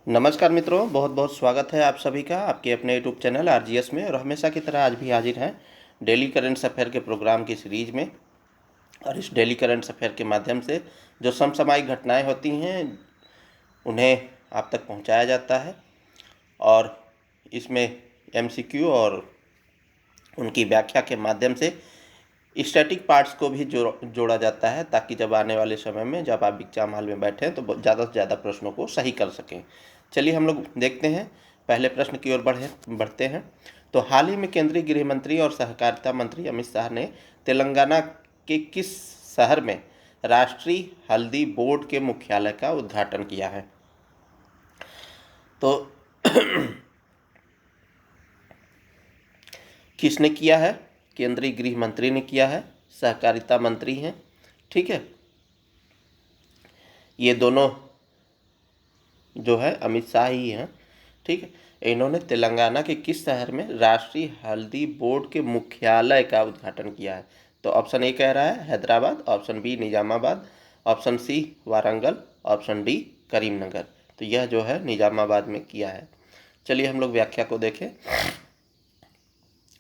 नमस्कार मित्रों, बहुत बहुत स्वागत है आप सभी का आपके अपने यूट्यूब चैनल आरजीएस में। और हमेशा की तरह आज भी हाजिर हैं डेली करंट अफेयर के प्रोग्राम की सीरीज में। और इस डेली करंट अफेयर के माध्यम से जो समसामयिक घटनाएं होती हैं उन्हें आप तक पहुंचाया जाता है। और इसमें एमसीक्यू और उनकी व्याख्या के माध्यम से स्टैटिक पार्ट्स को भी जोड़ा जाता है, ताकि जब आने वाले समय में जब आप एग्जाम हॉल में बैठें तो ज़्यादा से ज़्यादा प्रश्नों को सही कर सकें। चलिए हम लोग देखते हैं, पहले प्रश्न की ओर बढ़ते हैं। तो हाल ही में केंद्रीय गृह मंत्री और सहकारिता मंत्री अमित शाह ने तेलंगाना के किस शहर में राष्ट्रीय हल्दी बोर्ड के मुख्यालय का उद्घाटन किया है? तो किसने किया है? केंद्रीय गृह मंत्री ने किया है, सहकारिता मंत्री हैं, ठीक है। ये दोनों जो है अमित शाह ही हैं, ठीक है। इन्होंने तेलंगाना के किस शहर में राष्ट्रीय हल्दी बोर्ड के मुख्यालय का उद्घाटन किया है? तो ऑप्शन ए कह रहा है Hyderabad, option B Nizamabad, option C Warangal, option D Karimnagar. तो यह जो है निजामाबाद में किया है। चलिए हम लोग व्याख्या को देखें।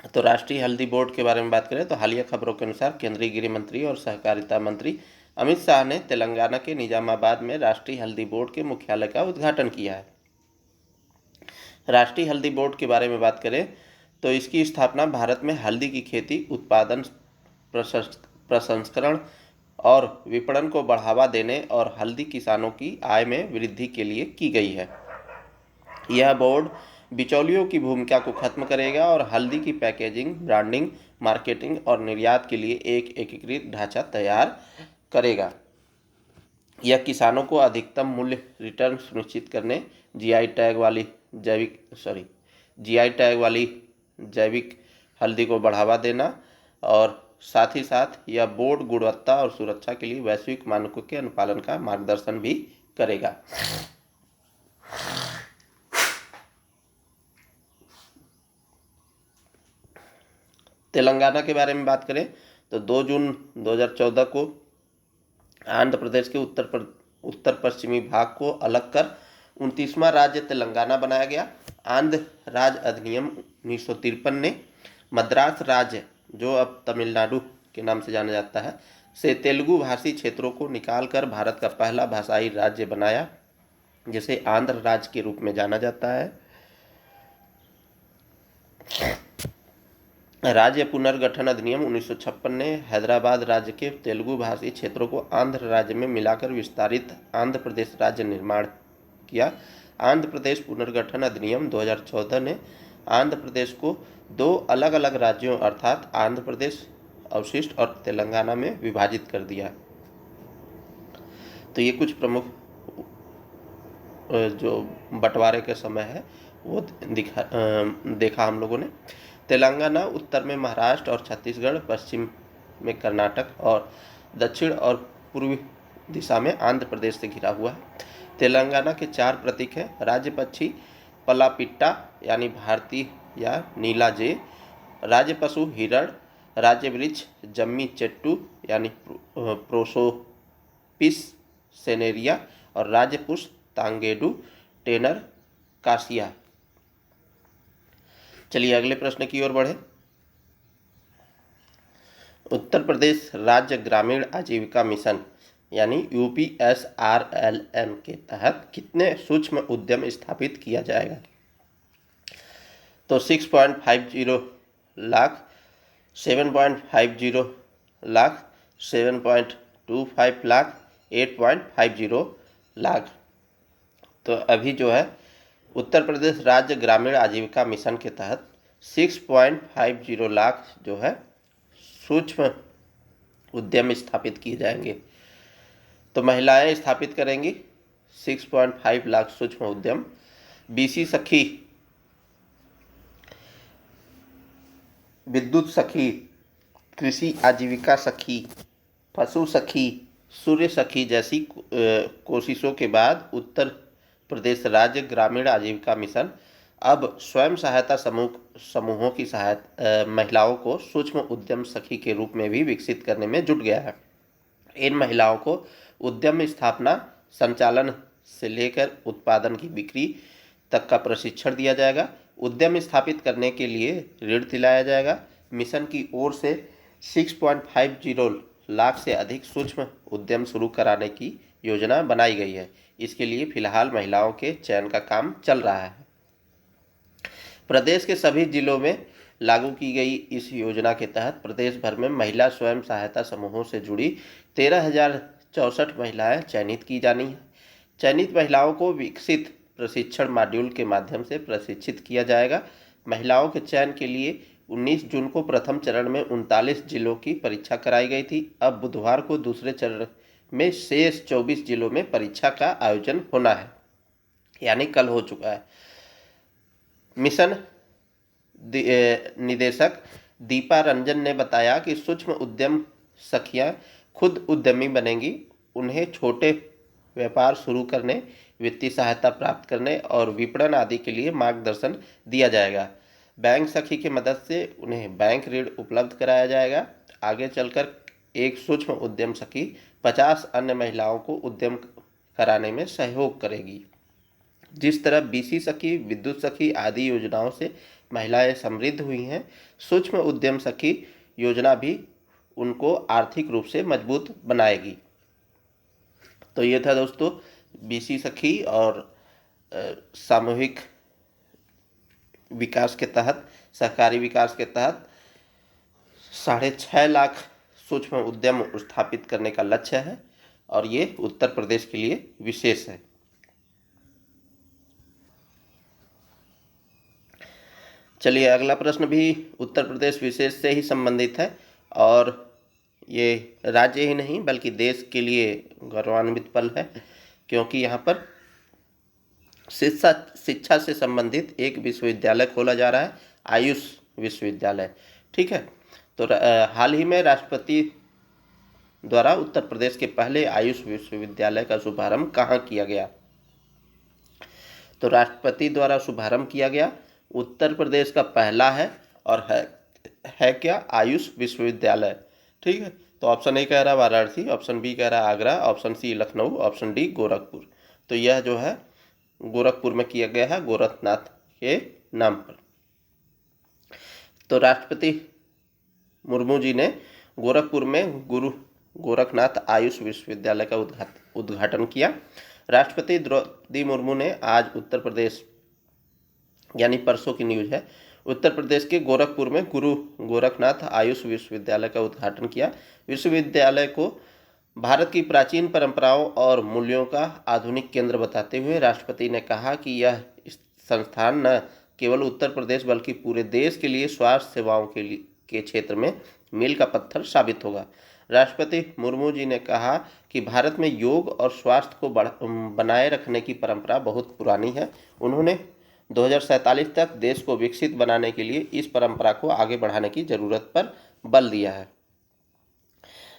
तो राष्ट्रीय हल्दी बोर्ड के बारे में बात करें तो हालिया खबरों के अनुसार केंद्रीय गृह मंत्री और सहकारिता मंत्री अमित शाह ने तेलंगाना के निजामाबाद में राष्ट्रीय हल्दी बोर्ड के मुख्यालय का उद्घाटन किया है। राष्ट्रीय हल्दी बोर्ड के बारे में बात करें तो इसकी स्थापना भारत में हल्दी की खेती, उत्पादन, प्रसंस्करण और विपणन को बढ़ावा देने और हल्दी किसानों की आय में वृद्धि के लिए की गई है। यह बोर्ड बिचौलियों की भूमिका को खत्म करेगा और हल्दी की पैकेजिंग, ब्रांडिंग, मार्केटिंग और निर्यात के लिए एक एकीकृत ढांचा तैयार करेगा। यह किसानों को अधिकतम मूल्य रिटर्न सुनिश्चित करने, जीआई टैग वाली जैविक हल्दी को बढ़ावा देना और साथ ही साथ यह बोर्ड गुणवत्ता और सुरक्षा के लिए वैश्विक मानकों के अनुपालन का मार्गदर्शन भी करेगा। तेलंगाना के बारे में बात करें तो 2 जून 2014 को आंध्र प्रदेश के उत्तर पश्चिमी भाग को अलग कर 29वां राज्य तेलंगाना बनाया गया। आंध्र राज्य अधिनियम 1953 ने मद्रास राज्य, जो अब तमिलनाडु के नाम से जाना जाता है, से तेलुगु भाषी क्षेत्रों को निकालकर भारत का पहला भाषाई राज्य बनाया, जिसे आंध्र राज्य के रूप में जाना जाता है। राज्य पुनर्गठन अधिनियम 1956 ने हैदराबाद राज्य के तेलुगु भाषी क्षेत्रों को आंध्र राज्य में मिलाकर विस्तारित आंध्र प्रदेश राज्य निर्माण किया। आंध्र प्रदेश पुनर्गठन अधिनियम 2014 ने आंध्र प्रदेश को 2 अलग अलग राज्यों अर्थात आंध्र प्रदेश अवशिष्ट और तेलंगाना में विभाजित कर दिया। तो ये कुछ प्रमुख जो बंटवारे के समय है वो देखा हम लोगों ने। तेलंगाना उत्तर में महाराष्ट्र और छत्तीसगढ़, पश्चिम में कर्नाटक और दक्षिण और पूर्वी दिशा में आंध्र प्रदेश से घिरा हुआ है। तेलंगाना के 4 प्रतीक हैं: राज्य पक्षी पलापिट्टा यानी भारतीय या नीला जे, राज्य पशु हिरण, राज्य वृक्ष जम्मी चेट्टू यानी प्रोसोपिस सेनेरिया और राज्य पुष्प तांगेडू टेनर कासिया। चलिए अगले प्रश्न की ओर बढ़े। उत्तर प्रदेश राज्य ग्रामीण आजीविका मिशन यानी UPSRLM के तहत कितने सूक्ष्म उद्यम स्थापित किया जाएगा? तो 6.50 लाख, 7.50 लाख, 7.25 लाख, 8.50 लाख। तो अभी जो है उत्तर प्रदेश राज्य ग्रामीण आजीविका मिशन के तहत 6.50 लाख जो है सूक्ष्म उद्यम स्थापित किए जाएंगे। तो महिलाएं स्थापित करेंगी 6.5 लाख सूक्ष्म उद्यम। बीसी सखी, विद्युत सखी, कृषि आजीविका सखी, पशु सखी, सूर्य सखी जैसी कोशिशों के बाद उत्तर प्रदेश राज्य ग्रामीण आजीविका मिशन अब स्वयं सहायता समूहों की महिलाओं को सूक्ष्म उद्यम सखी के रूप में भी विकसित करने में जुट गया है। इन महिलाओं को उद्यम स्थापना, संचालन से लेकर उत्पादन की बिक्री तक का प्रशिक्षण दिया जाएगा। उद्यम स्थापित करने के लिए ऋण दिलाया जाएगा। मिशन की ओर से 6.50 लाख से अधिक सूक्ष्म उद्यम शुरू कराने की योजना बनाई गई है। इसके लिए फिलहाल महिलाओं के चयन का काम चल रहा है। प्रदेश के सभी जिलों में लागू की गई इस योजना के तहत प्रदेश भर में महिला स्वयं सहायता समूहों से जुड़ी 13,064 महिलाएं चयनित की जानी हैं। चयनित महिलाओं को विकसित प्रशिक्षण मॉड्यूल के माध्यम से प्रशिक्षित किया जाएगा। महिलाओं के चयन के लिए 19 जून को प्रथम चरण में 39 जिलों की परीक्षा कराई गई थी। अब बुधवार को दूसरे चरण में शेष 24 जिलों में परीक्षा का आयोजन होना है, यानी कल हो चुका है। मिशन निदेशक दीपा रंजन ने बताया कि सूक्ष्म उद्यम सखियां खुद उद्यमी बनेंगी। उन्हें छोटे व्यापार शुरू करने, वित्तीय सहायता प्राप्त करने और विपणन आदि के लिए मार्गदर्शन दिया जाएगा। बैंक सखी की मदद से उन्हें बैंक ऋण उपलब्ध कराया जाएगा। आगे चलकर एक सूक्ष्म उद्यम सखी 50 अन्य महिलाओं को उद्यम कराने में सहयोग करेगी। जिस तरह बीसी सखी, विद्युत सखी आदि योजनाओं से महिलाएं समृद्ध हुई हैं, सूक्ष्म उद्यम सखी योजना भी उनको आर्थिक रूप से मजबूत बनाएगी। तो ये था दोस्तों बीसी सखी और सामूहिक विकास के तहत, सहकारी विकास के तहत 6.5 लाख सूक्ष्म उद्यम स्थापित करने का लक्ष्य है और ये उत्तर प्रदेश के लिए विशेष है। चलिए अगला प्रश्न भी उत्तर प्रदेश विशेष से ही संबंधित है और ये राज्य ही नहीं बल्कि देश के लिए गौरवान्वित पल है, क्योंकि यहाँ पर शिक्षा से संबंधित एक विश्वविद्यालय खोला जा रहा है, आयुष विश्वविद्यालय। ठीक है, तो हाल ही में राष्ट्रपति द्वारा उत्तर प्रदेश के पहले आयुष विश्वविद्यालय का शुभारंभ कहाँ किया गया? तो राष्ट्रपति द्वारा शुभारंभ किया गया उत्तर प्रदेश का पहला है और है क्या? आयुष विश्वविद्यालय। ठीक है, तो ऑप्शन ए कह रहा वाराणसी, ऑप्शन बी कह रहा Agra, option C Lucknow, option D Gorakhpur. तो यह जो है गोरखपुर में किया गया है, गोरखनाथ के नाम पर। तो राष्ट्रपति मुर्मू जी ने गोरखपुर में गुरु गोरखनाथ आयुष विश्वविद्यालय का उद्घाटन किया। राष्ट्रपति द्रौपदी मुर्मू ने आज उत्तर प्रदेश, यानी परसों की न्यूज़ है, उत्तर प्रदेश के गोरखपुर में गुरु गोरखनाथ आयुष विश्वविद्यालय का उद्घाटन किया। विश्वविद्यालय को भारत की प्राचीन परंपराओं और मूल्यों का आधुनिक केंद्र बताते हुए राष्ट्रपति ने कहा कि यह संस्थान न केवल उत्तर प्रदेश बल्कि पूरे देश के लिए स्वास्थ्य सेवाओं के क्षेत्र में मील का पत्थर साबित होगा। राष्ट्रपति मुर्मू जी ने कहा कि भारत में योग और स्वास्थ्य को बनाए रखने की परंपरा बहुत पुरानी है। उन्होंने 2047 तक देश को विकसित बनाने के लिए इस परंपरा को आगे बढ़ाने की जरूरत पर बल दिया है।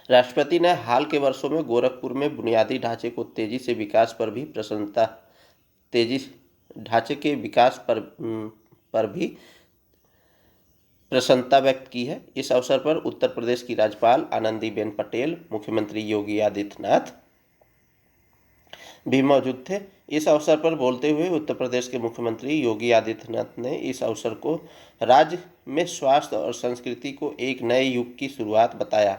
राष्ट्रपति ने हाल के वर्षों में गोरखपुर में बुनियादी ढांचे को तेजी के विकास पर भी प्रसन्नता व्यक्त की है। इस अवसर पर उत्तर प्रदेश की राज्यपाल आनंदीबेन पटेल, मुख्यमंत्री योगी आदित्यनाथ भी मौजूद थे। इस अवसर पर बोलते हुए उत्तर प्रदेश के मुख्यमंत्री योगी आदित्यनाथ ने इस अवसर को राज्य में स्वास्थ्य और संस्कृति को एक नए युग की शुरुआत बताया।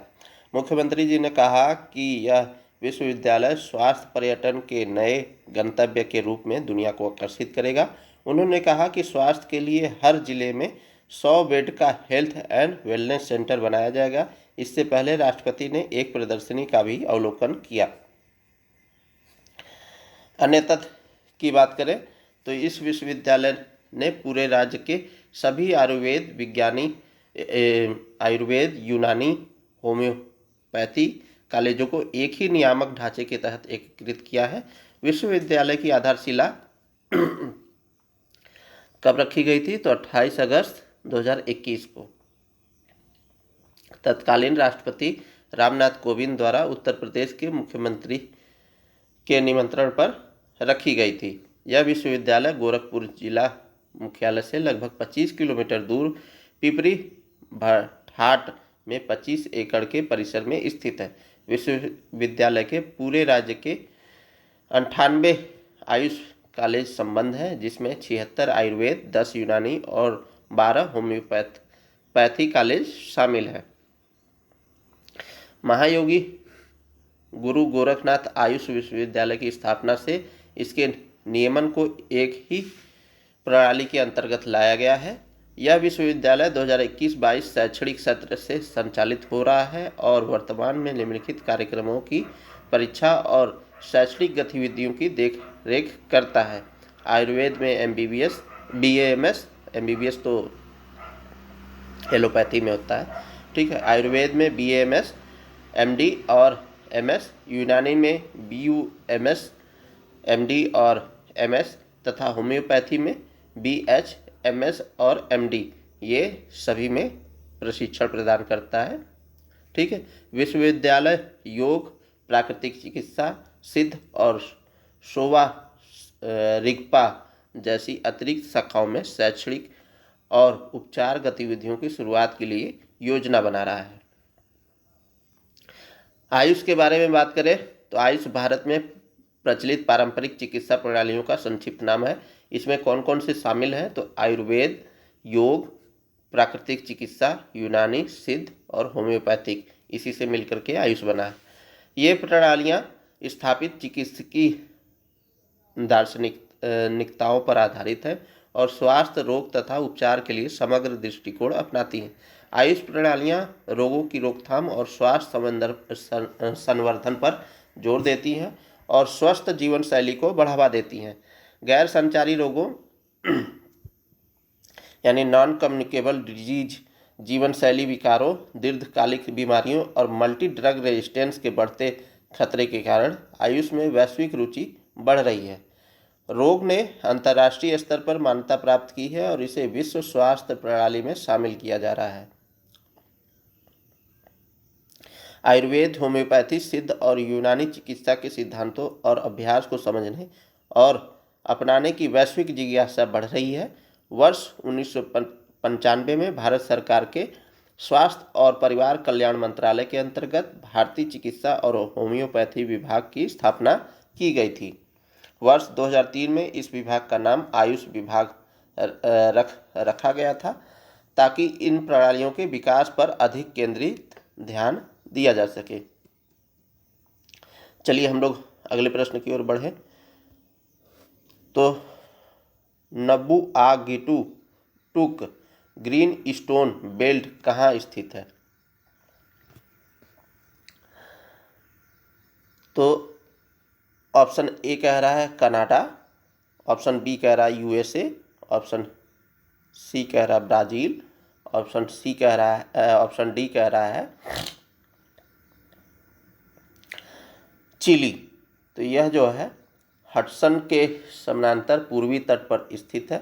मुख्यमंत्री जी ने कहा कि यह विश्वविद्यालय स्वास्थ्य पर्यटन के नए गंतव्य के रूप में दुनिया को आकर्षित करेगा। उन्होंने कहा कि स्वास्थ्य के लिए हर जिले में 100 बेड का हेल्थ एंड वेलनेस सेंटर बनाया जाएगा। इससे पहले राष्ट्रपति ने एक प्रदर्शनी का भी अवलोकन किया। अन्य तथ्य की बात करें तो इस विश्वविद्यालय ने पूरे राज्य के सभी आयुर्वेद, यूनानी, होम्योपैथी कॉलेजों को एक ही नियामक ढांचे के तहत एकीकृत किया है। विश्वविद्यालय की आधारशिला कब रखी गई थी? तो 28 अगस्त 2021 को तत्कालीन राष्ट्रपति रामनाथ कोविंद द्वारा उत्तर प्रदेश के मुख्यमंत्री के निमंत्रण पर रखी गई थी। यह विश्वविद्यालय गोरखपुर जिला मुख्यालय से लगभग 25 किलोमीटर दूर पिपरी भाट में 25 एकड़ के परिसर में स्थित है। विश्वविद्यालय के पूरे राज्य के 98 आयुष कॉलेज संबंध है, जिसमें 76 आयुर्वेद, 10 यूनानी और 12 होम्योपैथी कॉलेज शामिल है। महायोगी गुरु गोरखनाथ आयुष विश्वविद्यालय की स्थापना से इसके नियमन को एक ही प्रणाली के अंतर्गत लाया गया है। यह विश्वविद्यालय 2021-22 शैक्षणिक सत्र से संचालित हो रहा है और वर्तमान में निम्नलिखित कार्यक्रमों की परीक्षा और शैक्षणिक गतिविधियों की देख रेख करता है। आयुर्वेद में MBBS, BAMS, MBBS तो एलोपैथी में होता है, ठीक है। आयुर्वेद में BAMS, MD और MS, यूनानी में BUMS, MD और MS तथा होम्योपैथी में BH, MS और MD, ये सभी में प्रशिक्षण प्रदान करता है, ठीक है। विश्वविद्यालय योग, प्राकृतिक चिकित्सा, सिद्ध और शोवा रिगपा जैसी अतिरिक्त शाखाओं में शैक्षणिक और उपचार गतिविधियों की शुरुआत के लिए योजना बना रहा है। आयुष के बारे में बात करें तो आयुष भारत में प्रचलित पारंपरिक चिकित्सा प्रणालियों का संक्षिप्त नाम है। इसमें कौन कौन से शामिल हैं तो आयुर्वेद, योग, प्राकृतिक चिकित्सा, यूनानी, सिद्ध और होम्योपैथिक, इसी से मिलकर के आयुष बना है। ये प्रणालियाँ स्थापित चिकित्सकीय दार्शनिकताओं पर आधारित है और स्वास्थ्य, रोग तथा उपचार के लिए समग्र दृष्टिकोण अपनाती हैं। आयुष प्रणालियाँ रोगों की रोकथाम और स्वास्थ्य संवर्धन पर जोर देती हैं और स्वस्थ जीवन शैली को बढ़ावा देती हैं। गैर संचारी रोगों यानी नॉन कम्युनिकेबल डिजीज, जीवन शैली विकारों, दीर्घकालिक बीमारियों और मल्टी ड्रग रेजिस्टेंस के बढ़ते खतरे के कारण आयुष में वैश्विक रुचि बढ़ रही है। रोग ने अंतर्राष्ट्रीय स्तर पर मान्यता प्राप्त की है और इसे विश्व स्वास्थ्य प्रणाली में शामिल किया जा रहा है। आयुर्वेद, होम्योपैथी, सिद्ध और यूनानी चिकित्सा के सिद्धांतों और अभ्यास को समझने और अपनाने की वैश्विक जिज्ञासा बढ़ रही है। वर्ष 1995 में भारत सरकार के स्वास्थ्य और परिवार कल्याण मंत्रालय के अंतर्गत भारतीय चिकित्सा और होम्योपैथी विभाग की स्थापना की गई थी। वर्ष 2003 में इस विभाग का नाम आयुष विभाग रखा गया था ताकि इन प्रणालियों के विकास पर अधिक केंद्रित ध्यान दिया जा सके। चलिए हम लोग अगले प्रश्न की ओर बढ़े तो नबुआगिटुक ग्रीन स्टोन बेल्ट कहाँ स्थित है? तो ऑप्शन ए कह रहा है कनाडा, ऑप्शन बी कह रहा है USA, ऑप्शन सी कह रहा है ब्राज़ील, ऑप्शन डी कह रहा है चिली। तो यह जो है हडसन के समानांतर पूर्वी तट पर स्थित है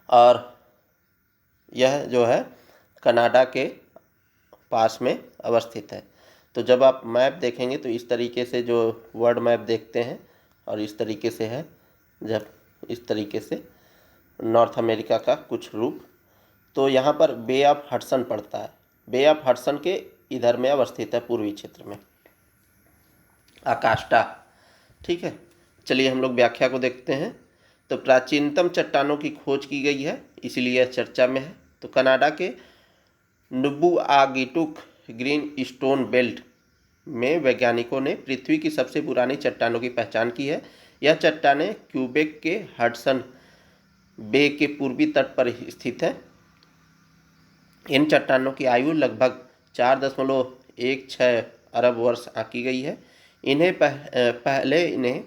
और यह जो है कनाडा के पास में अवस्थित है। तो जब आप मैप देखेंगे तो इस तरीके से जो वर्ल्ड मैप देखते हैं और इस तरीके से है, जब इस तरीके से नॉर्थ अमेरिका का कुछ रूप, तो यहाँ पर बे ऑफ हडसन पड़ता है। बे ऑफ हडसन के इधर में अवस्थित है पूर्वी क्षेत्र में अकास्टा, ठीक है। चलिए हम लोग व्याख्या को देखते हैं। तो प्राचीनतम चट्टानों की खोज की गई है, इसलिए यह चर्चा में है। तो कनाडा के नबुआगिटुक ग्रीन स्टोन बेल्ट में वैज्ञानिकों ने पृथ्वी की सबसे पुरानी चट्टानों की पहचान की है। यह चट्टानें क्यूबेक के हडसन बे के पूर्वी तट पर स्थित है। इन चट्टानों की आयु लगभग 4.16 अरब वर्ष आंकी गई है। पहले इन्हें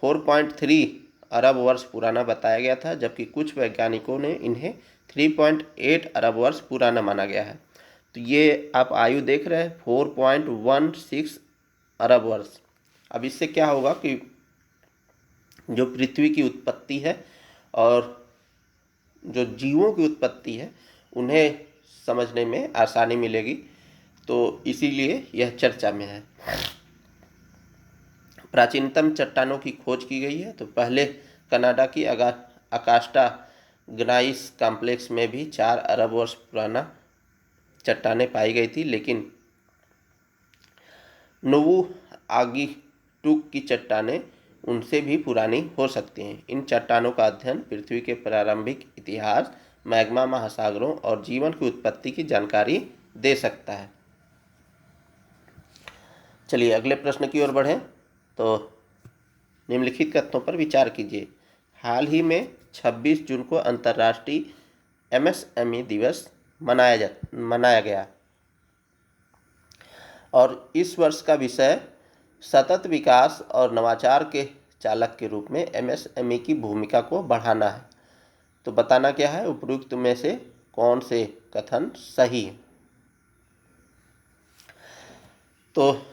4.3 अरब वर्ष पुराना बताया गया था, जबकि कुछ वैज्ञानिकों ने इन्हें 3.8 अरब वर्ष पुराना माना गया है। तो ये आप आयु देख रहे हैं 4.16 अरब वर्ष। अब इससे क्या होगा कि जो पृथ्वी की उत्पत्ति है और जो जीवों की उत्पत्ति है उन्हें समझने में आसानी मिलेगी, तो इसीलिए यह चर्चा में है। प्राचीनतम चट्टानों की खोज की गई है। तो पहले कनाडा की अकास्टा ग्नाइस कॉम्प्लेक्स में भी 4 अरब वर्ष पुराना चट्टानें पाई गई थी, लेकिन नबुआगिटुक टूक की चट्टानें उनसे भी पुरानी हो सकती हैं। इन चट्टानों का अध्ययन पृथ्वी के प्रारंभिक इतिहास, मैग्मा महासागरों और जीवन की उत्पत्ति की जानकारी दे सकता है। चलिए अगले प्रश्न की ओर बढ़ें। तो निम्नलिखित कथनों पर विचार कीजिए। हाल ही में 26 जून को अंतर्राष्ट्रीय एमएसएमई दिवस मनाया गया और इस वर्ष का विषय सतत विकास और नवाचार के चालक के रूप में एमएसएमई की भूमिका को बढ़ाना है। तो बताना क्या है, उपरोक्त में से कौन से कथन सही है। तो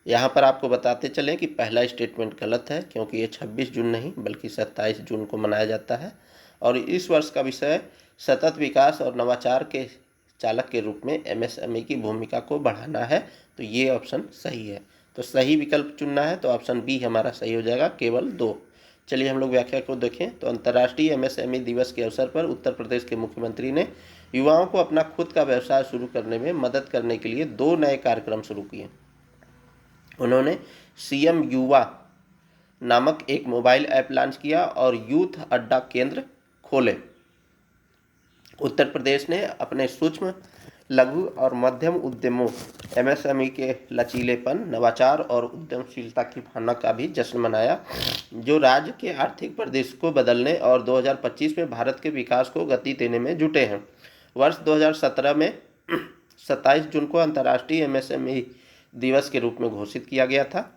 यहाँ पर आपको बताते चलें कि पहला स्टेटमेंट गलत है, क्योंकि ये 26 जून नहीं बल्कि 27 जून को मनाया जाता है और इस वर्ष का विषय सतत विकास और नवाचार के चालक के रूप में एमएसएमई की भूमिका को बढ़ाना है। तो ये ऑप्शन सही है। तो सही विकल्प चुनना है तो ऑप्शन बी हमारा सही हो जाएगा, केवल 2। चलिए हम लोग व्याख्या को देखें। तो अंतर्राष्ट्रीय एमएसएमई दिवस के अवसर पर उत्तर प्रदेश के मुख्यमंत्री ने युवाओं को अपना खुद का व्यवसाय शुरू करने में मदद करने के लिए 2 नए कार्यक्रम शुरू किए। उन्होंने सीएम युवा नामक एक मोबाइल ऐप लॉन्च किया और यूथ अड्डा केंद्र खोले। उत्तर प्रदेश ने अपने सूक्ष्म, लघु और मध्यम उद्यमों एमएसएमई के लचीलेपन, नवाचार और उद्यमशीलता की भावना का भी जश्न मनाया, जो राज्य के आर्थिक परिदृश्य को बदलने और 2025 में भारत के विकास को गति देने में जुटे हैं। वर्ष 2017 में 27 जून को अंतर्राष्ट्रीय एमएसएमई दिवस के रूप में घोषित किया गया था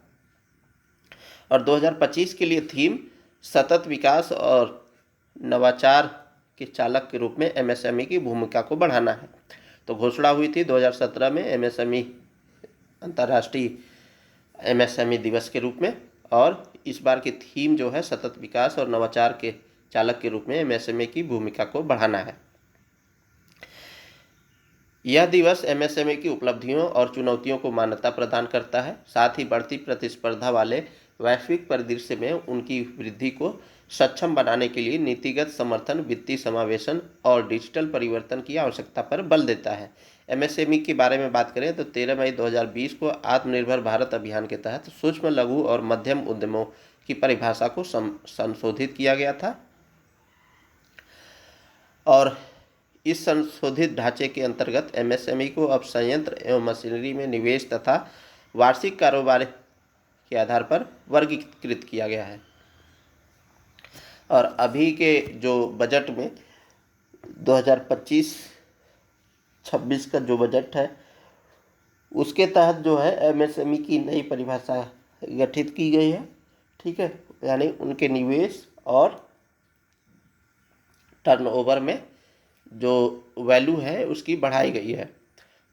और 2025 के लिए थीम सतत विकास और नवाचार के चालक के रूप में एमएसएमई की भूमिका को बढ़ाना है। तो घोषणा हुई थी 2017 में एमएसएमई, अंतर्राष्ट्रीय एमएसएमई दिवस के रूप में, और इस बार की थीम जो है सतत विकास और नवाचार के चालक के रूप में एमएसएमई की भूमिका को बढ़ाना है। यह दिवस एमएसएमई की उपलब्धियों और चुनौतियों को मान्यता प्रदान करता है, साथ ही बढ़ती प्रतिस्पर्धा वाले वैश्विक परिदृश्य में उनकी वृद्धि को सक्षम बनाने के लिए नीतिगत समर्थन, वित्तीय समावेशन और डिजिटल परिवर्तन की आवश्यकता पर बल देता है। एमएसएमई के बारे में बात करें तो 13 मई 2020 को आत्मनिर्भर भारत अभियान के तहत सूक्ष्म, लघु और मध्यम उद्यमों की परिभाषा को संशोधित किया गया था और इस संशोधित ढांचे के अंतर्गत एमएसएमई को अब संयंत्र एवं मशीनरी में निवेश तथा वार्षिक कारोबार के आधार पर वर्गीकृत किया गया है। और अभी के जो बजट में 2025-26 का जो बजट है उसके तहत जो है एमएसएमई की नई परिभाषा गठित की गई है। ठीक है, यानी उनके निवेश और टर्नओवर में जो वैल्यू है उसकी बढ़ाई गई है।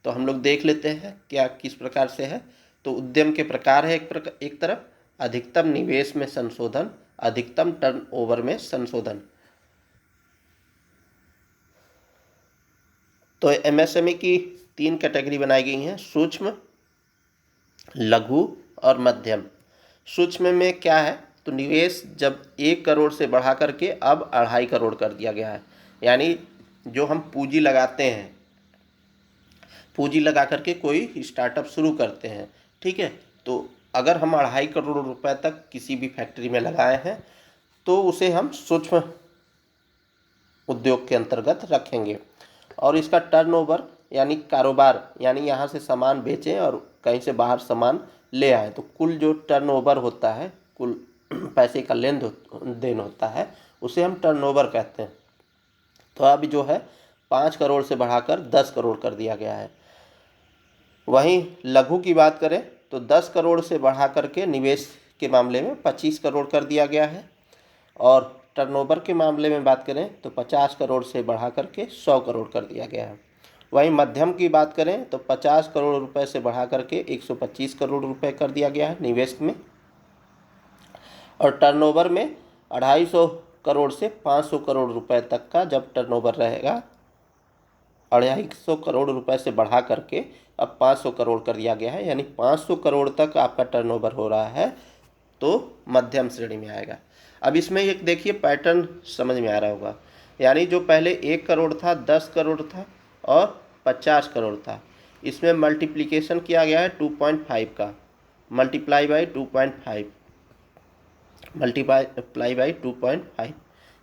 तो हम लोग देख लेते हैं क्या किस प्रकार से है। तो उद्यम के प्रकार है एक तरफ अधिकतम निवेश में संशोधन, अधिकतम टर्नओवर में संशोधन। तो एमएसएमई की 3 कैटेगरी बनाई गई हैं, सूक्ष्म, लघु और मध्यम। सूक्ष्म में क्या है, तो निवेश जब 1 करोड़ से बढ़ा करके अब 2.5 करोड़ कर दिया गया है। यानी जो हम पूंजी लगाते हैं, पूंजी लगा करके कोई स्टार्टअप शुरू करते हैं, ठीक है, तो अगर हम 2.5 करोड़ रुपए तक किसी भी फैक्ट्री में लगाए हैं तो उसे हम सूक्ष्म उद्योग के अंतर्गत रखेंगे। और इसका टर्नओवर यानी कारोबार, यानी यहाँ से सामान बेचें और कहीं से बाहर सामान ले आए, तो कुल जो टर्नओवर होता है, कुल पैसे का लेन देन होता है, उसे हम टर्नओवर कहते हैं। तो अब जो है 5 करोड़ से बढ़ाकर 10 करोड़ कर दिया गया है। वहीं लघु की बात करें तो 10 करोड़ से बढ़ा करके निवेश के मामले में 25 करोड़ कर दिया गया है और टर्नओवर के मामले में बात करें तो 50 करोड़ से बढ़ा करके 100 करोड़ कर दिया गया है। वहीं मध्यम की बात करें तो 50 करोड़ रुपए से बढ़ा करके 125 करोड़ रुपए कर दिया गया है निवेश में, और टर्नओवर में 250 करोड़ से 500 करोड़ रुपए तक का जब टर्नओवर रहेगा, 250 करोड़ रुपए से बढ़ा करके अब 500 करोड़ कर दिया गया है, यानी 500 करोड़ तक आपका टर्नओवर हो रहा है तो मध्यम श्रेणी में आएगा। अब इसमें एक देखिए पैटर्न समझ में आ रहा होगा, यानी जो पहले 1 करोड़ था, 10 करोड़ था और 50 करोड़ था, इसमें मल्टीप्लिकेशन किया गया है 2.5 का, मल्टीप्लाई बाई 2.5, मल्टीप्लाई बाई 2.5,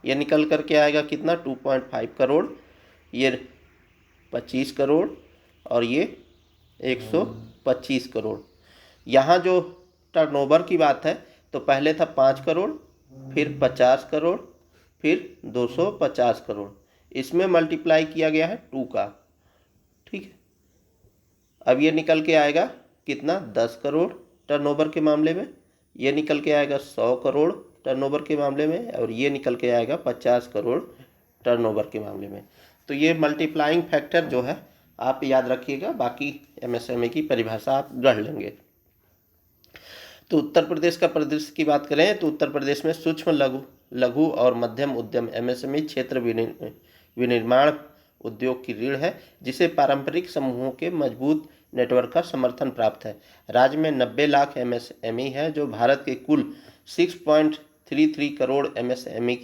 ये निकल कर के आएगा कितना 2.5 करोड़, ये 25 करोड़ और ये 125 करोड़। यहाँ जो टर्नओवर की बात है तो पहले था 5 करोड़, फिर 50 करोड़, फिर 250 करोड़, इसमें मल्टीप्लाई किया गया है 2 का, ठीक है। अब ये निकल के आएगा कितना 10 करोड़ टर्नओवर के मामले में, ये निकल के आएगा 100 करोड़ टर्नओवर के मामले में, और ये निकल के आएगा 50 करोड़ टर्नओवर के मामले में। तो ये मल्टीप्लाइंग फैक्टर जो है आप याद रखिएगा, बाकी एमएसएमई की परिभाषा आप गढ़ लेंगे। तो उत्तर प्रदेश का परिदृश्य की बात करें तो उत्तर प्रदेश में सूक्ष्म लघु और मध्यम उद्यम एमएसएमई क्षेत्र विनिर्माण उद्योग की रीढ़ है, जिसे पारंपरिक समूहों के मजबूत नेटवर्क का समर्थन प्राप्त है। राज्य में 90 लाख एमएसएमई है, जो भारत के कुल 6.33 करोड़ एमएसएमई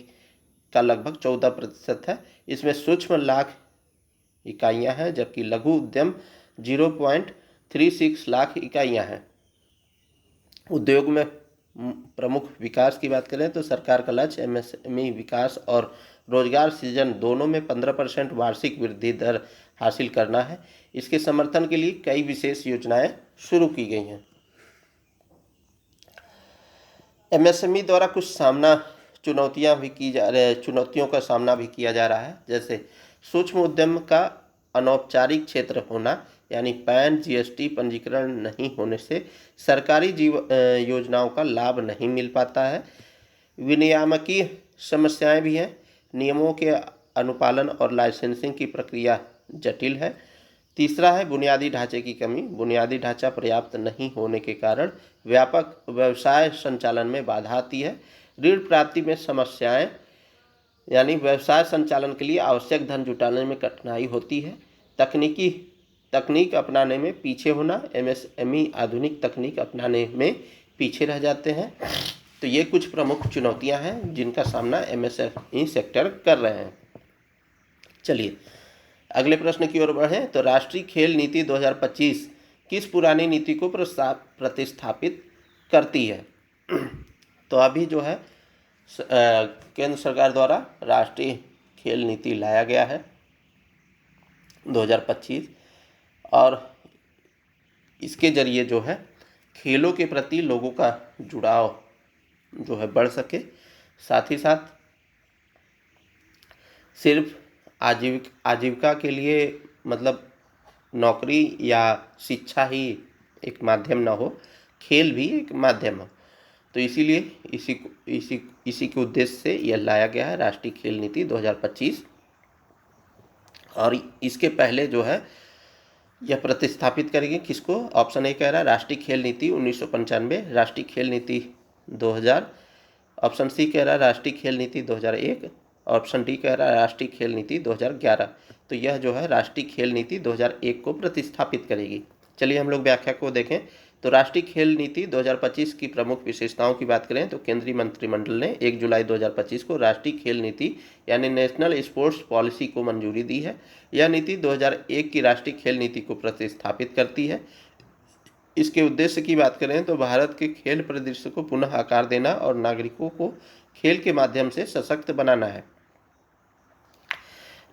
का लगभग 14% है। इसमें सूक्ष्म लाख इकाइयां हैं, जबकि लघु उद्यम 0.36 लाख इकाइयां हैं। उद्योग में प्रमुख विकास की बात करें तो सरकार का लक्ष्य एमएसएमई विकास और रोजगार सृजन दोनों में 15% वार्षिक वृद्धि दर हासिल करना है। इसके समर्थन के लिए कई विशेष योजनाएं शुरू की गई हैं। एमएसएमई द्वारा कुछ चुनौतियों का सामना भी किया जा रहा है, जैसे सूक्ष्म उद्यम का अनौपचारिक क्षेत्र होना, यानी पैन जीएसटी पंजीकरण नहीं होने से सरकारी योजनाओं का लाभ नहीं मिल पाता है। विनियामकीय समस्याएं भी हैं, नियमों के अनुपालन और लाइसेंसिंग की प्रक्रिया जटिल है। तीसरा है बुनियादी ढांचे की कमी, बुनियादी ढांचा पर्याप्त नहीं होने के कारण व्यापक व्यवसाय संचालन में बाधा आती है। ऋण प्राप्ति में समस्याएं, यानी व्यवसाय संचालन के लिए आवश्यक धन जुटाने में कठिनाई होती है। तकनीक अपनाने में पीछे होना, एमएसएमई आधुनिक तकनीक अपनाने में पीछे रह जाते हैं। तो ये कुछ प्रमुख चुनौतियां हैं जिनका सामना एमएसएमई सेक्टर कर रहे हैं। चलिए अगले प्रश्न की ओर बढ़ें तो राष्ट्रीय खेल नीति 2025 किस पुरानी नीति को प्रतिस्थापित करती है? तो अभी जो है केंद्र सरकार द्वारा राष्ट्रीय खेल नीति लाया गया है 2025, और इसके जरिए जो है खेलों के प्रति लोगों का जुड़ाव जो है बढ़ सके, साथ ही साथ सिर्फ आजीविका के लिए मतलब नौकरी या शिक्षा ही एक माध्यम ना हो, खेल भी एक माध्यम हो। तो इसीलिए इसी के उद्देश्य से यह लाया गया है राष्ट्रीय खेल नीति 2025। और इसके पहले जो है यह प्रतिस्थापित करेगी किसको? ऑप्शन ए कह रहा है राष्ट्रीय खेल नीति 1995, राष्ट्रीय खेल नीति 2000, ऑप्शन सी कह रहा है राष्ट्रीय खेल नीति 2001, ऑप्शन डी कह रहा है राष्ट्रीय खेल नीति 2011। तो यह जो है राष्ट्रीय खेल नीति 2001 को प्रतिस्थापित करेगी। चलिए हम लोग व्याख्या को देखें। तो राष्ट्रीय खेल नीति 2025 की प्रमुख विशेषताओं की बात करें तो केंद्रीय मंत्रिमंडल ने 1 जुलाई 2025 को राष्ट्रीय खेल नीति यानी नेशनल स्पोर्ट्स पॉलिसी को मंजूरी दी है। यह नीति 2001 की राष्ट्रीय खेल नीति को प्रतिस्थापित करती है। इसके उद्देश्य की बात करें तो भारत के खेल परिदृश्य को पुनः आकार देना और नागरिकों को खेल के माध्यम से सशक्त बनाना है।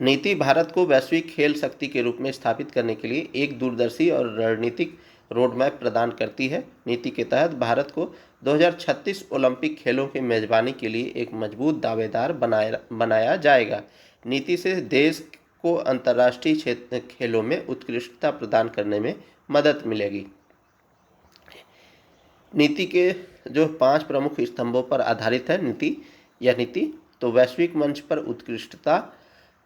नीति भारत को वैश्विक खेल शक्ति के रूप में स्थापित करने के लिए एक दूरदर्शी और रणनीतिक रोडमैप प्रदान करती है। नीति के तहत भारत को 2036 ओलंपिक खेलों की मेजबानी के लिए एक मजबूत दावेदार बनाया जाएगा। नीति से देश को अंतर्राष्ट्रीय खेलों में उत्कृष्टता प्रदान करने में मदद मिलेगी। नीति के जो 5 प्रमुख स्तंभों पर आधारित है यह नीति तो वैश्विक मंच पर उत्कृष्टता,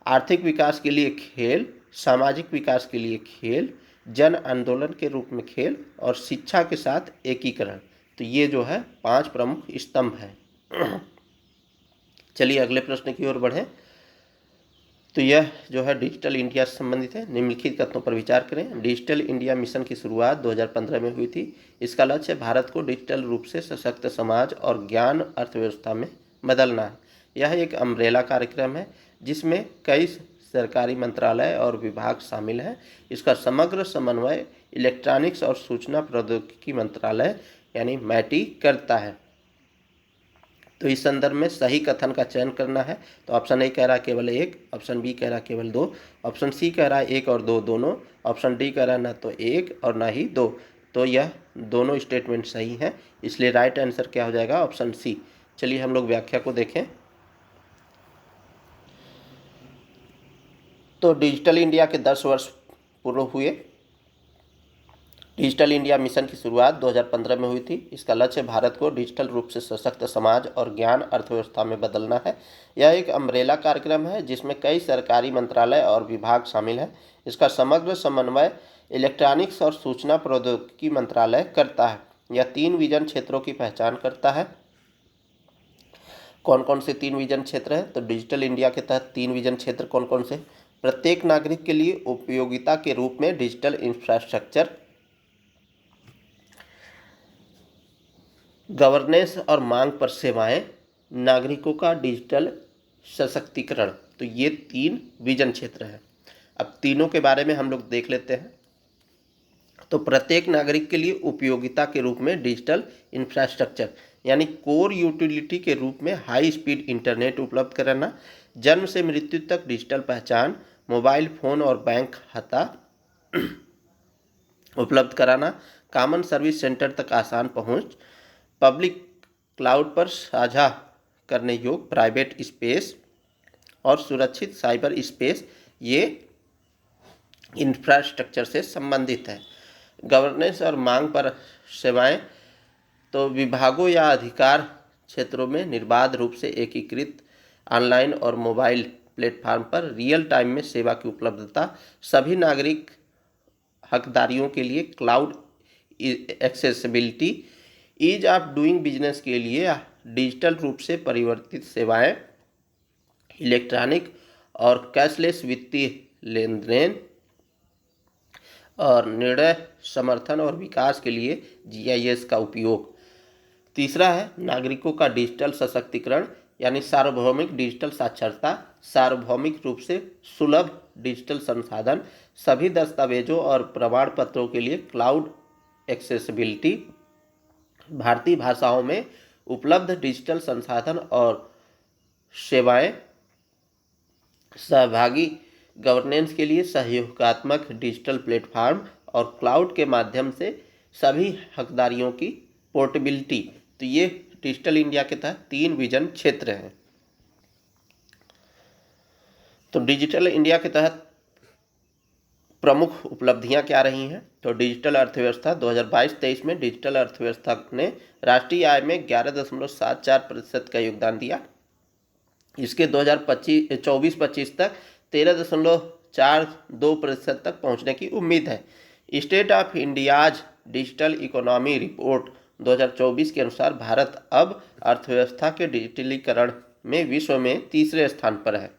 आर्थिक विकास के लिए खेल, सामाजिक विकास के लिए खेल, जन आंदोलन के रूप में खेल और शिक्षा के साथ एकीकरण। तो ये जो है 5 प्रमुख स्तंभ हैं। चलिए अगले प्रश्न की ओर बढ़ें। तो यह जो है डिजिटल इंडिया से संबंधित है। निम्नलिखित कथनों पर विचार करें। डिजिटल इंडिया मिशन की शुरुआत 2015 में हुई थी। इसका लक्ष्य भारत को डिजिटल रूप से सशक्त समाज और ज्ञान अर्थव्यवस्था में बदलना है। यह एक अम्ब्रेला कार्यक्रम है जिसमें कई सरकारी मंत्रालय और विभाग शामिल हैं। इसका समग्र समन्वय इलेक्ट्रॉनिक्स और सूचना प्रौद्योगिकी मंत्रालय यानी मैटी करता है। तो इस संदर्भ में सही कथन का चयन करना है। तो ऑप्शन ए कह रहा है केवल एक, ऑप्शन बी कह रहा है केवल दो, ऑप्शन सी कह रहा है एक और दो दोनों, ऑप्शन डी कह रहा है ना तो एक और ना ही दो। तो यह दोनों स्टेटमेंट सही हैं, इसलिए राइट आंसर क्या हो जाएगा? Option C. चलिए हम लोग व्याख्या को देखें। तो डिजिटल इंडिया के 10 वर्ष पूर्ण हुए। डिजिटल इंडिया मिशन की शुरुआत 2015 में हुई थी। इसका लक्ष्य भारत को डिजिटल रूप से सशक्त समाज और ज्ञान अर्थव्यवस्था में बदलना है। यह एक अम्ब्रेला कार्यक्रम है जिसमें कई सरकारी मंत्रालय और विभाग शामिल हैं। इसका समग्र समन्वय इलेक्ट्रॉनिक्स और सूचना प्रौद्योगिकी मंत्रालय करता है। यह 3 विजन क्षेत्रों की पहचान करता है। कौन कौन से 3 विजन क्षेत्र हैं? तो डिजिटल इंडिया के तहत 3 विजन क्षेत्र कौन कौन से? प्रत्येक नागरिक के लिए उपयोगिता के रूप में डिजिटल इंफ्रास्ट्रक्चर, गवर्नेंस और मांग पर सेवाएं, नागरिकों का डिजिटल सशक्तिकरण। तो ये 3 विजन क्षेत्र हैं। अब तीनों के बारे में हम लोग देख लेते हैं। तो प्रत्येक नागरिक के लिए उपयोगिता के रूप में डिजिटल इंफ्रास्ट्रक्चर यानी कोर यूटिलिटी के रूप में हाई स्पीड इंटरनेट उपलब्ध कराना, जन्म से मृत्यु तक डिजिटल पहचान, मोबाइल फ़ोन और बैंक खाता उपलब्ध कराना, कॉमन सर्विस सेंटर तक आसान पहुंच, पब्लिक क्लाउड पर साझा करने योग्य प्राइवेट स्पेस और सुरक्षित साइबर स्पेस, ये इंफ्रास्ट्रक्चर से संबंधित है। गवर्नेंस और मांग पर सेवाएं, तो विभागों या अधिकार क्षेत्रों में निर्बाध रूप से एकीकृत ऑनलाइन और मोबाइल प्लेटफार्म पर रियल टाइम में सेवा की उपलब्धता, सभी नागरिक हकदारियों के लिए cloud accessibility, ease of doing business के लिए डिजिटल रूप से परिवर्तित सेवाएं, इलेक्ट्रॉनिक और कैशलेस वित्तीय लेन देन और निर्णय समर्थन और विकास के लिए जीआईएस का उपयोग। तीसरा है नागरिकों का डिजिटल सशक्तिकरण यानी सार्वभौमिक डिजिटल साक्षरता, सार्वभौमिक रूप से सुलभ डिजिटल संसाधन, सभी दस्तावेजों और प्रमाण पत्रों के लिए क्लाउड एक्सेसिबिलिटी, भारतीय भाषाओं में उपलब्ध डिजिटल संसाधन और सेवाएं, सहभागी गवर्नेंस के लिए सहयोगात्मक डिजिटल प्लेटफॉर्म और क्लाउड के माध्यम से सभी हकदारियों की पोर्टेबिलिटी। तो ये डिजिटल इंडिया के तहत 3 विजन क्षेत्र हैं। तो डिजिटल इंडिया के तहत प्रमुख उपलब्धियां क्या रही हैं? तो डिजिटल अर्थव्यवस्था 2022-23 में डिजिटल अर्थव्यवस्था ने राष्ट्रीय आय में 11.74% का योगदान दिया। इसके 2024-25 तक 13.42% तक पहुंचने की उम्मीद है। State of India's digital economy report 2024 के अनुसार भारत अब अर्थव्यवस्था के डिजिटलीकरण में विश्व में तीसरे स्थान पर है।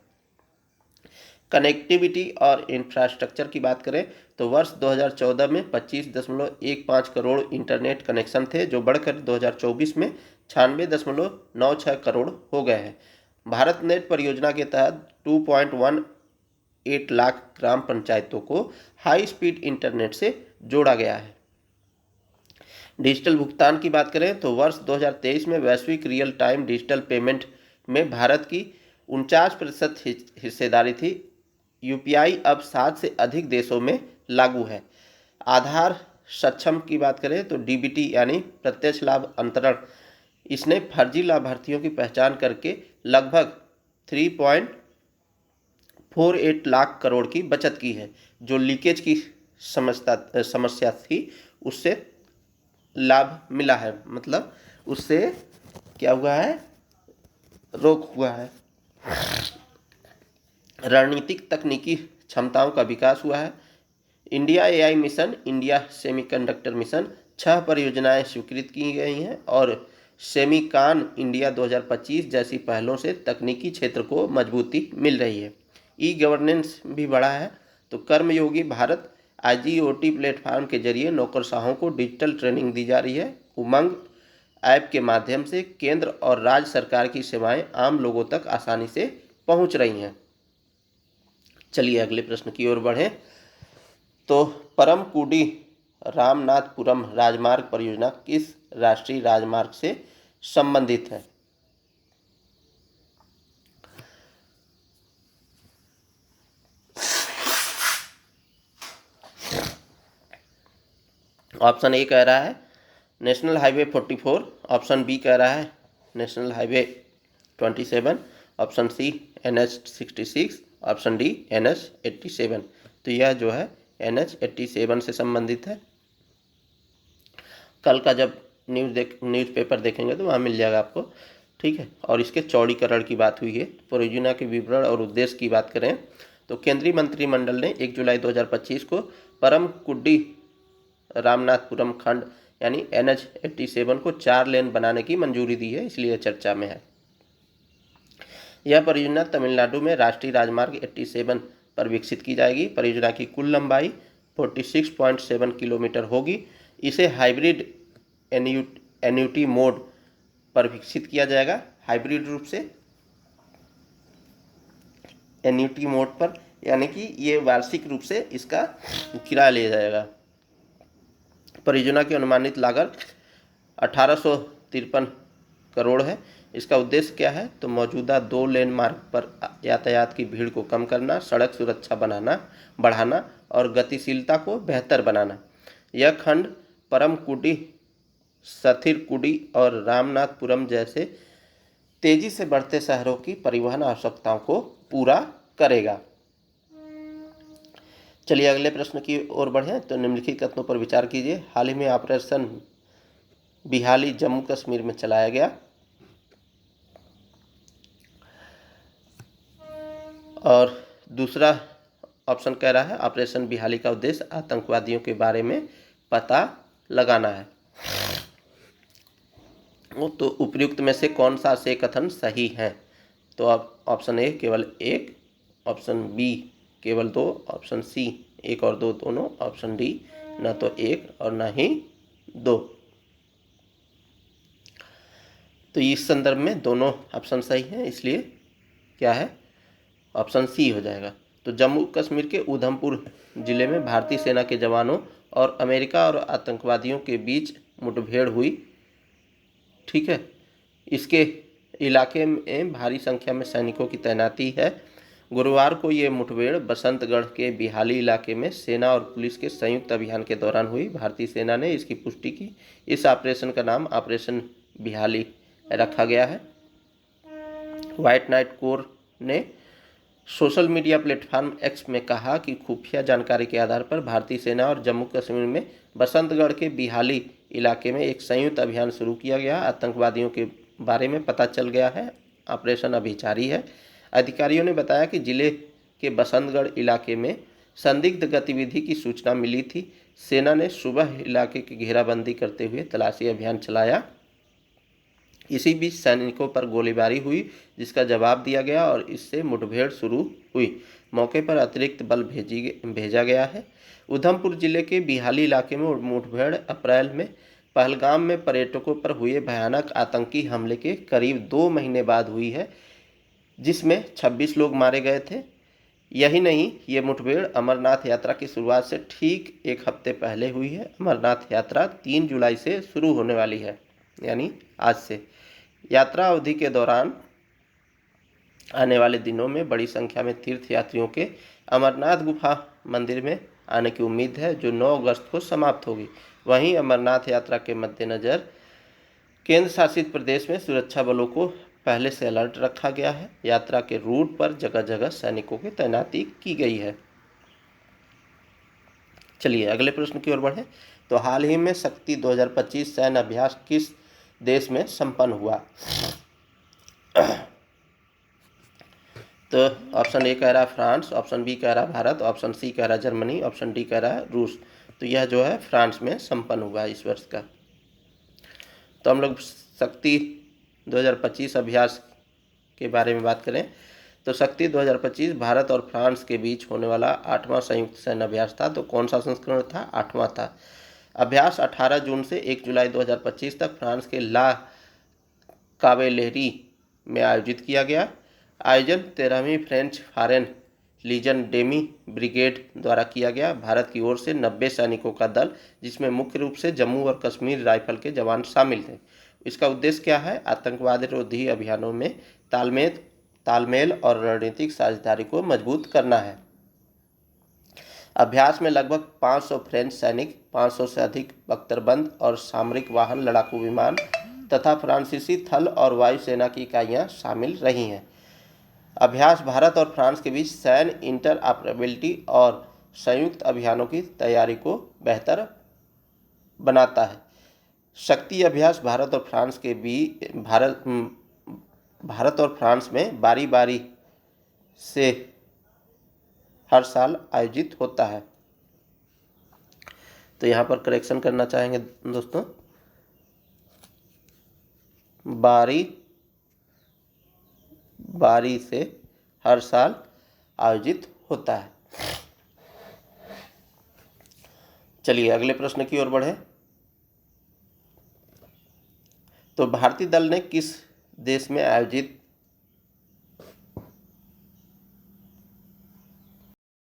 कनेक्टिविटी और इंफ्रास्ट्रक्चर की बात करें तो वर्ष 2014 में 25.15 करोड़ इंटरनेट कनेक्शन थे, जो बढ़कर 2024 में 96.96 करोड़ हो गए हैं। भारत नेट परियोजना के तहत 2.18 लाख ग्राम पंचायतों को हाई स्पीड इंटरनेट से जोड़ा गया है। डिजिटल भुगतान की बात करें तो वर्ष 2023 में वैश्विक रियल टाइम डिजिटल पेमेंट में भारत की 49% हिस्सेदारी थी। यूपीआई अब 7 से अधिक देशों में लागू है। आधार सक्षम की बात करें तो डीबीटी यानी प्रत्यक्ष लाभ अंतरण, इसने फर्जी लाभार्थियों की पहचान करके लगभग 3.48 लाख करोड़ की बचत की है। जो लीकेज की समस्या थी उससे लाभ मिला है, मतलब उससे क्या हुआ है, रोक हुआ है। रणनीतिक तकनीकी क्षमताओं का विकास हुआ है। India AI mission, India semiconductor mission, 6 परियोजनाएं स्वीकृत की गई हैं और सेमीकान इंडिया 2025 जैसी पहलों से तकनीकी क्षेत्र को मजबूती मिल रही है। ई गवर्नेंस भी बढ़ा है। तो कर्मयोगी भारत आईजीओटी प्लेटफॉर्म के जरिए नौकरशाहों को डिजिटल ट्रेनिंग दी जा रही है। उमंग ऐप के माध्यम से केंद्र और राज्य सरकार की सेवाएं आम लोगों तक आसानी से पहुंच रही हैं। चलिए अगले प्रश्न की ओर बढ़ें। तो परम कुडी रामनाथपुरम राजमार्ग परियोजना किस राष्ट्रीय राजमार्ग से संबंधित है? ऑप्शन ए कह रहा है नेशनल हाईवे 44, ऑप्शन बी कह रहा है national highway 27, option C NH 66, option D NH 87। तो यह जो है NH 87 से संबंधित है। कल का जब न्यूज़पेपर देखेंगे तो वहाँ मिल जाएगा आपको, ठीक है। और इसके चौड़ीकरण की बात हुई है। परियोजना के विवरण और उद्देश्य की बात करें तो केंद्रीय मंत्रिमंडल ने 1 जुलाई 2025 को परमकुड्डी रामनाथपुरम खंड यानी NH 87 को 4 लेन बनाने की मंजूरी दी है, इसलिए चर्चा में है। यह परियोजना तमिलनाडु में राष्ट्रीय राजमार्ग 87 पर विकसित की जाएगी। परियोजना की कुल लंबाई 46.7 किलोमीटर होगी। इसे हाइब्रिड एन्युटी मोड पर विकसित किया जाएगा। हाइब्रिड रूप से एन्युटी मोड पर, यानी कि ये वार्षिक रूप से इसका किराया लिया जाएगा। परियोजना की अनुमानित लागत 1853 करोड़ है। इसका उद्देश्य क्या है तो मौजूदा 2 लेन मार्ग पर यातायात की भीड़ को कम करना, सड़क सुरक्षा बढ़ाना और गतिशीलता को बेहतर बनाना। यह खंड परमकुडी, सथिरकुडी और रामनाथपुरम जैसे तेजी से बढ़ते शहरों की परिवहन आवश्यकताओं को पूरा करेगा। चलिए अगले प्रश्न की ओर बढ़ें तो निम्नलिखित कथनों पर विचार कीजिए। हाल ही में ऑपरेशन बिहाली जम्मू कश्मीर में चलाया गया। और दूसरा ऑप्शन कह रहा है ऑपरेशन बिहाली का उद्देश्य आतंकवादियों के बारे में पता लगाना है। तो उपयुक्त में से कौन सा से कथन सही है? तो अब ऑप्शन ए केवल 1, ऑप्शन बी केवल 2, ऑप्शन सी 1 और 2 दोनों, ऑप्शन डी न तो 1 और न ही 2। तो इस संदर्भ में दोनों ऑप्शन सही हैं, इसलिए क्या है ऑप्शन सी हो जाएगा। तो जम्मू कश्मीर के उधमपुर जिले में भारतीय सेना के जवानों और अमेरिका और आतंकवादियों के बीच मुठभेड़ हुई, ठीक है। इसके इलाके में भारी संख्या में सैनिकों की तैनाती है। गुरुवार को ये मुठभेड़ बसंतगढ़ के बिहाली इलाके में सेना और पुलिस के संयुक्त अभियान के दौरान हुई। भारतीय सेना ने इसकी पुष्टि की। इस ऑपरेशन का नाम ऑपरेशन बिहाली रखा गया है। व्हाइट नाइट कोर ने सोशल मीडिया प्लेटफॉर्म एक्स में कहा कि खुफिया जानकारी के आधार पर भारतीय सेना और जम्मू कश्मीर में बसंतगढ़ के बिहाली इलाके में एक संयुक्त अभियान शुरू किया गया। आतंकवादियों के बारे में पता चल गया है। ऑपरेशन अभी जारी है। अधिकारियों ने बताया कि जिले के बसंतगढ़ इलाके में संदिग्ध गतिविधि की सूचना मिली थी। सेना ने सुबह इलाके की घेराबंदी करते हुए तलाशी अभियान चलाया। इसी बीच सैनिकों पर गोलीबारी हुई, जिसका जवाब दिया गया और इससे मुठभेड़ शुरू हुई। मौके पर अतिरिक्त बल भेजा गया है। उधमपुर जिले के बिहाली इलाके में मुठभेड़ अप्रैल में पहलगाम में पर्यटकों पर हुए भयानक आतंकी हमले के करीब 2 महीने बाद हुई है, जिसमें 26 लोग मारे गए थे। यही नहीं, ये मुठभेड़ अमरनाथ यात्रा की शुरुआत से ठीक 1 हफ्ते पहले हुई है। अमरनाथ यात्रा 3 जुलाई से शुरू होने वाली है, यानी आज से। यात्रा अवधि के दौरान आने वाले दिनों में बड़ी संख्या में तीर्थयात्रियों के अमरनाथ गुफा मंदिर में आने की उम्मीद है, जो 9 अगस्त को समाप्त होगी। वहीं अमरनाथ यात्रा के मद्देनज़र केंद्र शासित प्रदेश में सुरक्षा बलों को पहले से अलर्ट रखा गया है। यात्रा के रूट पर जगह जगह सैनिकों की तैनाती की गई है। चलिए अगले प्रश्न की ओर बढ़ें तो हाल ही में शक्ति 2025 सैन्य अभ्यास किस देश में संपन्न हुआ? तो ऑप्शन ए कह रहा है फ्रांस, ऑप्शन बी कह रहा है भारत, ऑप्शन सी कह रहा है जर्मनी, ऑप्शन डी कह रहा है रूस। तो यह जो है फ्रांस में संपन्न हुआ इस वर्ष का। तो हम लोग शक्ति 2025 अभ्यास के बारे में बात करें तो शक्ति 2025 भारत और फ्रांस के बीच होने वाला 8वां संयुक्त सैन्य अभ्यास था। तो कौन सा संस्करण था? 8वां था। अभ्यास 18 जून से 1 जुलाई 2025 तक फ्रांस के ला कावेलेरी में आयोजित किया गया। आयोजन 13वीं French foreign legion demi brigade द्वारा किया गया। भारत की ओर से 90 सैनिकों का दल, जिसमें मुख्य रूप से जम्मू और कश्मीर राइफल के जवान शामिल थे। इसका उद्देश्य क्या है? आतंकवाद विरोधी अभियानों में तालमेल और रणनीतिक साझेदारी को मजबूत करना है। अभ्यास में लगभग 500 फ्रेंच सैनिक, 500 से अधिक बख्तरबंद और सामरिक वाहन लड़ाकू विमान तथा फ्रांसीसी थल और वायुसेना की इकाइयां शामिल रही हैं। अभ्यास भारत और फ्रांस के बीच सैन्य इंटरऑपरेबिलिटी और संयुक्त अभियानों की तैयारी को बेहतर बनाता है। शक्ति अभ्यास भारत और फ्रांस में बारी बारी से हर साल आयोजित होता है। तो यहाँ पर करेक्शन करना चाहेंगे दोस्तों, बारी बारी से हर साल आयोजित होता है। चलिए अगले प्रश्न की ओर बढ़े। तो भारतीय दल ने किस देश में आयोजित